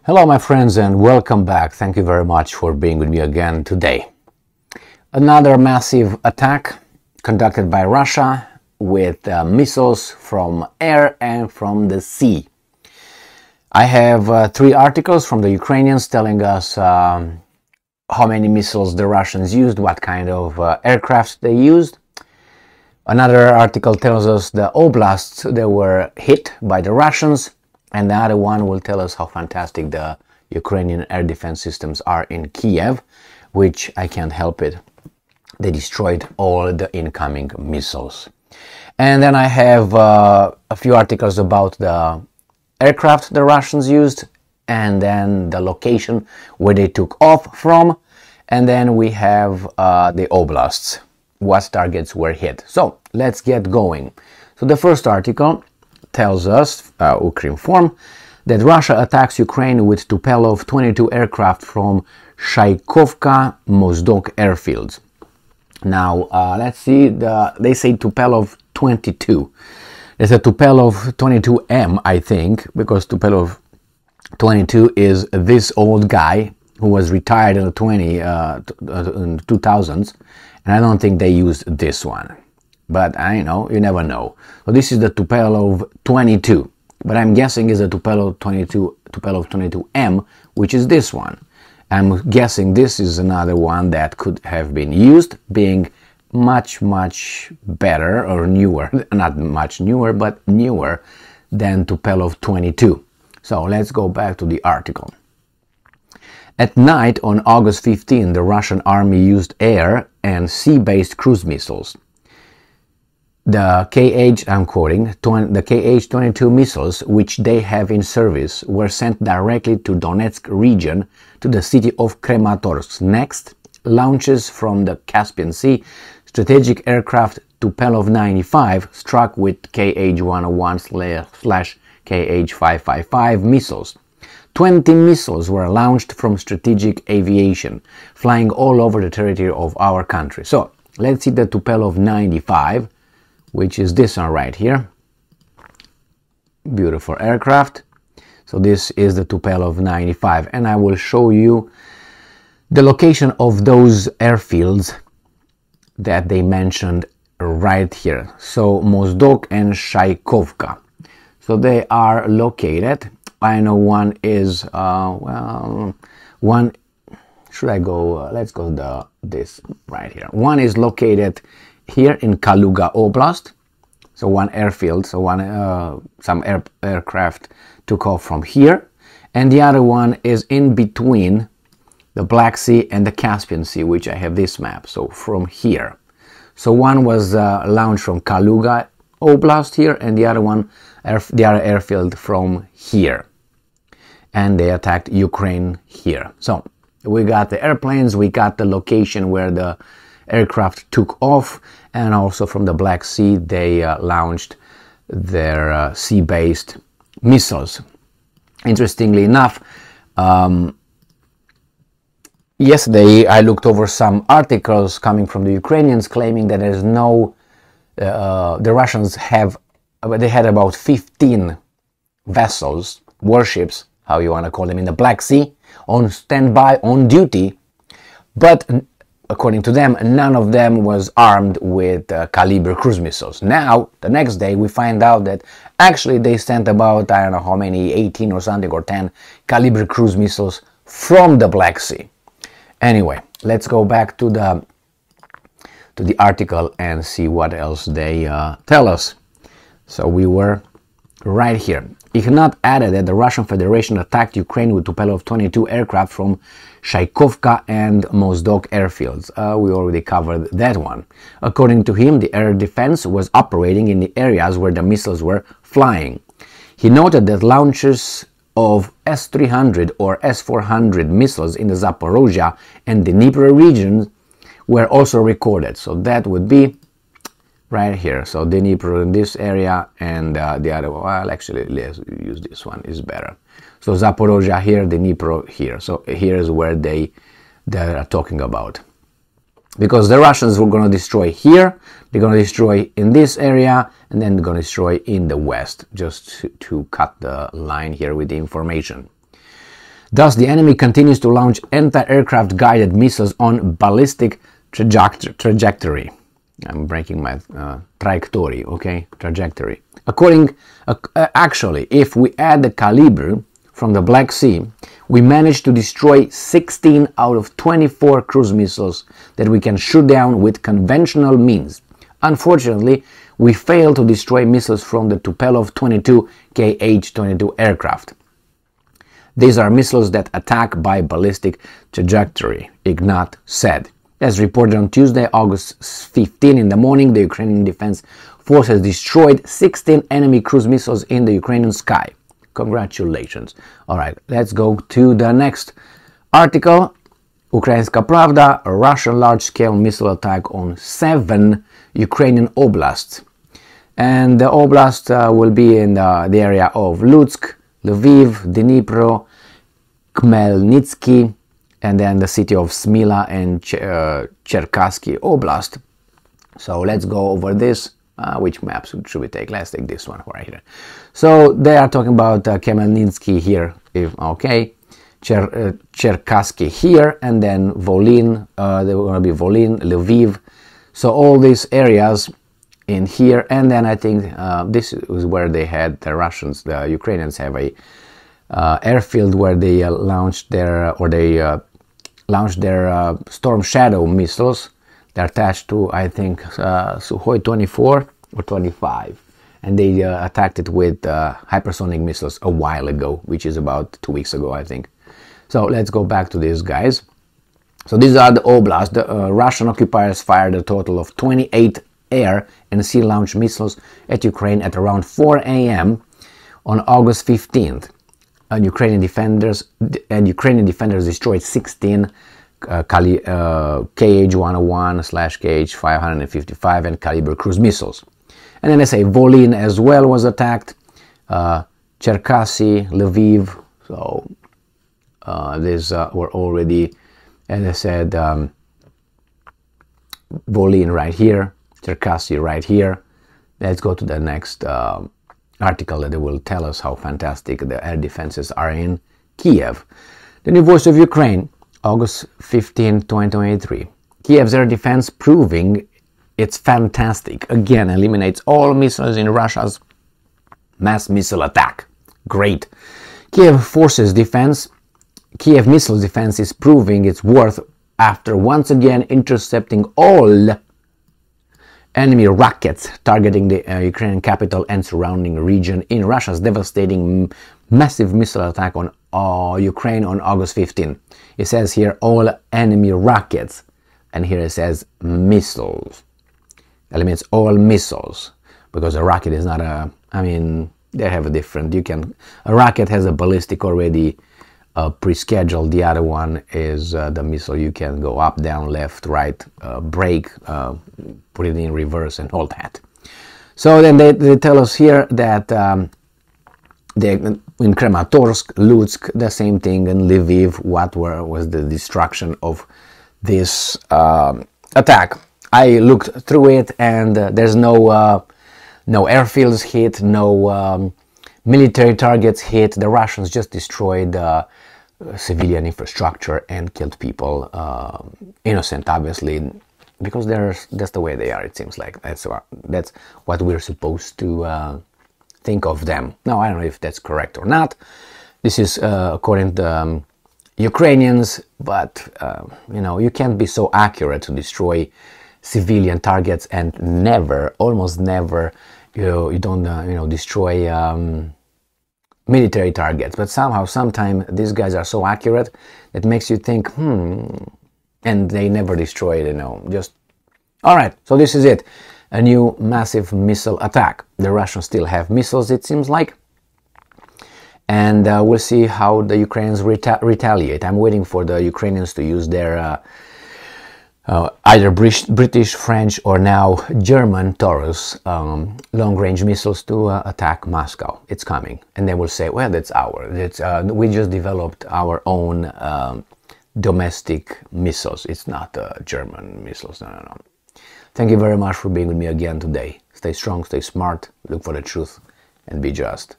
Hello my friends and welcome back. Thank you very much for being with me again today. Another massive attack conducted by Russia with missiles from air and from the sea. I have three articles from the Ukrainians telling us how many missiles the Russians used, what kind of aircraft they used. Another article tells us the oblasts that were hit by the Russians. And the other one will tell us how fantastic the Ukrainian air defense systems are in Kiev, which I can't help it. They destroyed all the incoming missiles. And then I have a few articles about the aircraft the Russians used, and then the location where they took off from. And then we have the oblasts, what targets were hit. So let's get going. So the first article tells us, Ukrinform, that Russia attacks Ukraine with Tupolev 22 aircraft from Shaikovka, Mozdok airfields. Now, let's see, they say Tupolev 22. It's a Tupolev 22M, I think, because Tupolev 22 is this old guy who was retired in the 2000s, and I don't think they used this one. But I know, you never know. So this is the Tupolev 22, but I'm guessing is a Tupolev 22M, which is this one. I'm guessing this is another one that could have been used, being much better or newer, not much newer, but newer than Tupolev 22. So let's go back to the article. At night on August 15, the Russian army used air and sea-based cruise missiles. The I'm quoting, the Kh-22 missiles, which they have in service, were sent directly to Donetsk region to the city of Kramatorsk. Next, launches from the Caspian Sea, strategic aircraft Tupolev 95 struck with Kh-101/Kh-555 missiles. 20 missiles were launched from strategic aviation, flying all over the territory of our country. So, let's see the Tupolev 95, which is this one right here. Beautiful aircraft. So this is the Tupolev 95, and I will show you the location of those airfields that they mentioned right here. So Mozdok and Shaikovka. So they are located. I know one is one. Should I go? Let's go this right here. One is located here in Kaluga Oblast, so one airfield, so some aircraft took off from here, and the other one is in between the Black Sea and the Caspian Sea, which I have this map, so from here. So one was launched from Kaluga Oblast here, and the other one, the other airfield from here, and they attacked Ukraine here. So we got the airplanes, we got the location where the aircraft took off, and also from the Black Sea they launched their sea-based missiles. Interestingly enough, yesterday I looked over some articles coming from the Ukrainians claiming that there's no, the Russians had about 15 vessels, warships, how you want to call them, in the Black Sea, on standby, on duty, but according to them, none of them was armed with caliber cruise missiles. Now, the next day, we find out that actually they sent about, I don't know how many, 18 or something, or 10 caliber cruise missiles from the Black Sea. Anyway, let's go back to the article and see what else they tell us. So we were right here. Ignat added that the Russian Federation attacked Ukraine with Tupolev 22 aircraft from Shaikovka and Mozdok airfields. We already covered that one. According to him, the air defense was operating in the areas where the missiles were flying. He noted that launches of S-300 or S-400 missiles in the Zaporozhye and the Dnipro regions were also recorded. So that would be right here. So Dnipro in this area, and the other one, well, actually let's use this one, is better. So Zaporozhye here, Dnipro here. So here is where they are talking about. Because the Russians were going to destroy here, they're going to destroy in this area, and then they're going to destroy in the west, just to cut the line here with the information. Thus, the enemy continues to launch anti-aircraft guided missiles on ballistic trajectory. I'm breaking my trajectory, okay? Trajectory. Actually, if we add the caliber from the Black Sea, we managed to destroy 16 out of 24 cruise missiles that we can shoot down with conventional means. Unfortunately, we failed to destroy missiles from the Tupolev 22 Kh-22 aircraft. These are missiles that attack by ballistic trajectory, Ignat said. As reported on Tuesday, August 15 in the morning, the Ukrainian Defense Forces destroyed 16 enemy cruise missiles in the Ukrainian sky. Congratulations. Alright, let's go to the next article. Ukrainska Pravda, a Russian large-scale missile attack on 7 Ukrainian oblasts. And the oblast will be in the area of Lutsk, Lviv, Dnipro, Khmelnytsky, and then the city of Smila and Cherkasky Oblast. So let's go over this. Which maps should we take? Let's take this one right here. So they are talking about Khmelnytsky here, okay, Cherkasky here, and then Volyn, there will be Volyn, Lviv. So all these areas in here, and then I think this is where they had the Russians, the Ukrainians have a airfield where they launched their Storm Shadow missiles. They're attached to, I think, Sukhoi 24 or 25, and they attacked it with hypersonic missiles a while ago, which is about 2 weeks ago, I think. So let's go back to these guys. So these are the oblasts. The Russian occupiers fired a total of 28 air and sea launched missiles at Ukraine at around 4 a.m. on August 15th. And Ukrainian defenders destroyed 16 Kh-101/Kh-555 and caliber cruise missiles. And then they say Volyn as well was attacked, Cherkasy, Lviv. So these were already, as I said, Volyn right here, Cherkasy right here. Let's go to the next article that will tell us how fantastic the air defenses are in Kiev. The new voice of Ukraine, August 15, 2023. Kiev's air defense proving it's fantastic. Again, eliminates all missiles in Russia's mass missile attack. Great. Kiev missiles defense is proving its worth after once again intercepting all enemy rockets targeting the Ukrainian capital and surrounding region in Russia's devastating massive missile attack on Ukraine on August 15. It says here all enemy rockets, and here it says missiles. Eliminates all missiles, because a rocket is not a, I mean, they have a different, a rocket has a ballistic already pre-scheduled. The other one is the missile you can go up, down, left, right, brake, put it in reverse and all that. So then they tell us here that in Kramatorsk, Lutsk, the same thing, in Lviv, was the destruction of this attack. I looked through it, and there's no airfields hit, no military targets hit. The Russians just destroyed civilian infrastructure and killed people, innocent, obviously, because that's the way they are. It seems like that's what we're supposed to think of them. Now, I don't know if that's correct or not. This is according to Ukrainians, but you can't be so accurate to destroy civilian targets and almost never, you don't destroy military targets. But sometimes these guys are so accurate that makes you think, and they never destroy it. Just all right. So this is it. A new massive missile attack. The Russians still have missiles, it seems like. And we'll see how the Ukrainians retaliate. I'm waiting for the Ukrainians to use their either British, French, or now German Taurus long-range missiles to attack Moscow. It's coming. And they will say, well, that's ours. We just developed our own domestic missiles. It's not German missiles. No. Thank you very much for being with me again today. Stay strong, stay smart, look for the truth, and be just.